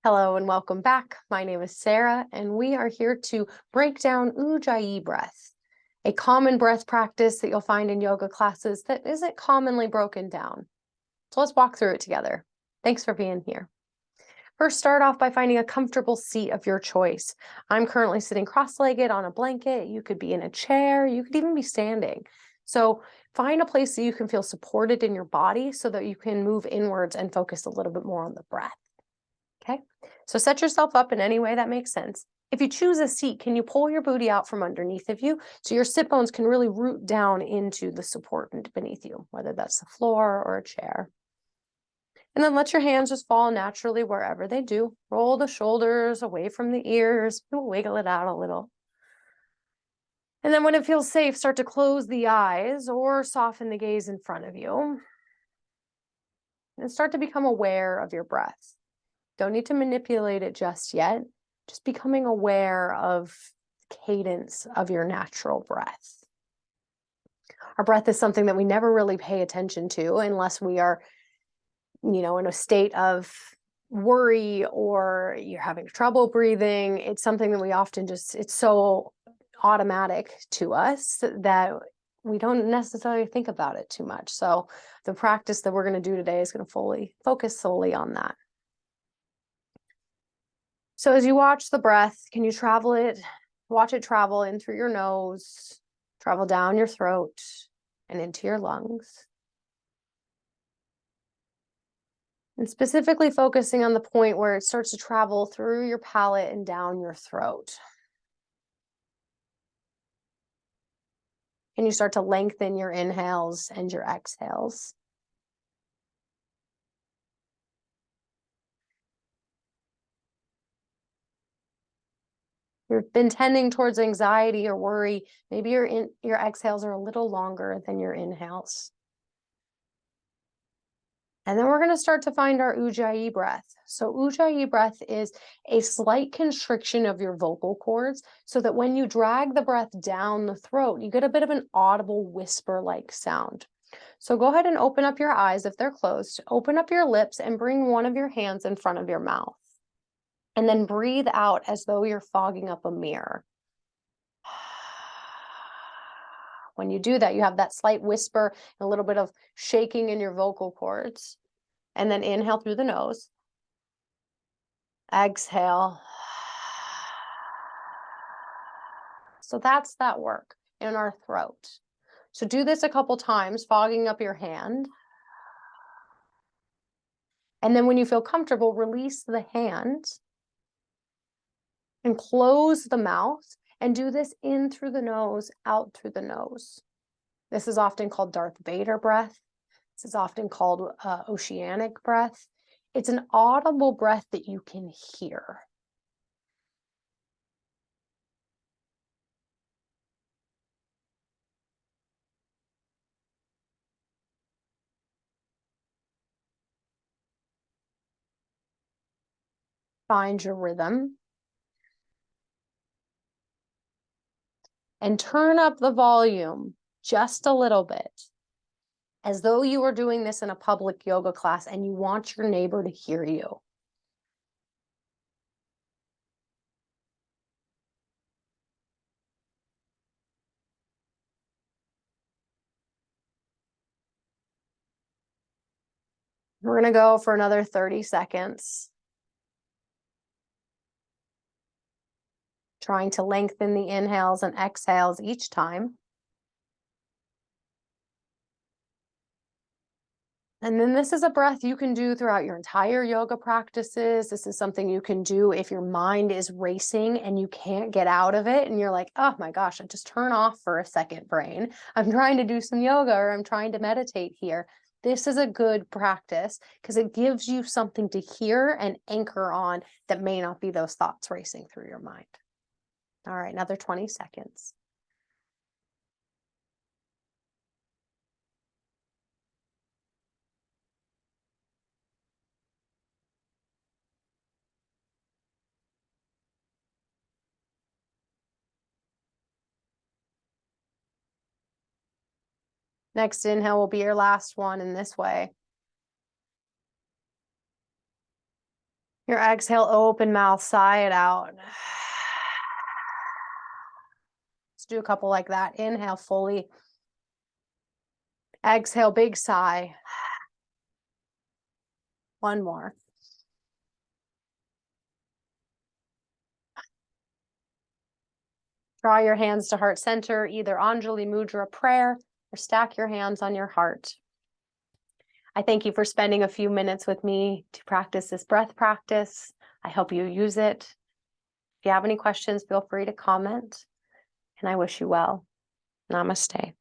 Hello and welcome back. My name is Sarah, and we are here to break down Ujjayi Breath, a common breath practice that you'll find in yoga classes that isn't commonly broken down. So let's walk through it together. Thanks for being here. First, start off by finding a comfortable seat of your choice. I'm currently sitting cross-legged on a blanket. You could be in a chair. You could even be standing. So find a place that you can feel supported in your body so that you can move inwards and focus a little bit more on the breath. Okay, so set yourself up in any way that makes sense. If you choose a seat, can you pull your booty out from underneath of you so your sit bones can really root down into the support beneath you, whether that's the floor or a chair. And then let your hands just fall naturally wherever they do. Roll the shoulders away from the ears. Wiggle it out a little. And then when it feels safe, start to close the eyes or soften the gaze in front of you. And start to become aware of your breath. Don't need to manipulate it just yet. Just becoming aware of the cadence of your natural breath. Our breath is something that we never really pay attention to unless we are, in a state of worry or you're having trouble breathing. It's something that we often it's so automatic to us that we don't necessarily think about it too much. So the practice that we're going to do today is going to fully focus solely on that. So as you watch the breath, can you watch it travel in through your nose, travel down your throat and into your lungs? And specifically focusing on the point where it starts to travel through your palate and down your throat. Can you start to lengthen your inhales and your exhales? You've been tending towards anxiety or worry. Maybe your exhales are a little longer than your inhales. And then we're going to start to find our Ujjayi breath. So Ujjayi breath is a slight constriction of your vocal cords so that when you drag the breath down the throat, you get a bit of an audible whisper-like sound. So go ahead and open up your eyes if they're closed. Open up your lips and bring one of your hands in front of your mouth. And then breathe out as though you're fogging up a mirror. When you do that, you have that slight whisper, a little bit of shaking in your vocal cords. And then inhale through the nose. Exhale. So that's that work in our throat. So do this a couple times, fogging up your hand. And then when you feel comfortable, release the hand and close the mouth and do this in through the nose, out through the nose. This is often called Darth Vader breath. This is often called oceanic breath. It's an audible breath that you can hear. Find your rhythm. And turn up the volume just a little bit, as though you were doing this in a public yoga class and you want your neighbor to hear you. We're going to go for another 30 seconds. Trying to lengthen the inhales and exhales each time. And then this is a breath you can do throughout your entire yoga practices. This is something you can do if your mind is racing and you can't get out of it. And you're like, oh my gosh, I just turn off for a second, brain. I'm trying to do some yoga or I'm trying to meditate here. This is a good practice because it gives you something to hear and anchor on that may not be those thoughts racing through your mind. All right, another 20 seconds. Next inhale will be your last one in this way. Your exhale, open mouth, sigh it out. Let's do a couple like that. Inhale fully. Exhale, big sigh. One more. Draw your hands to heart center, either Anjali Mudra prayer or stack your hands on your heart. I thank you for spending a few minutes with me to practice this breath practice. I hope you use it. If you have any questions, feel free to comment, and I wish you well. Namaste.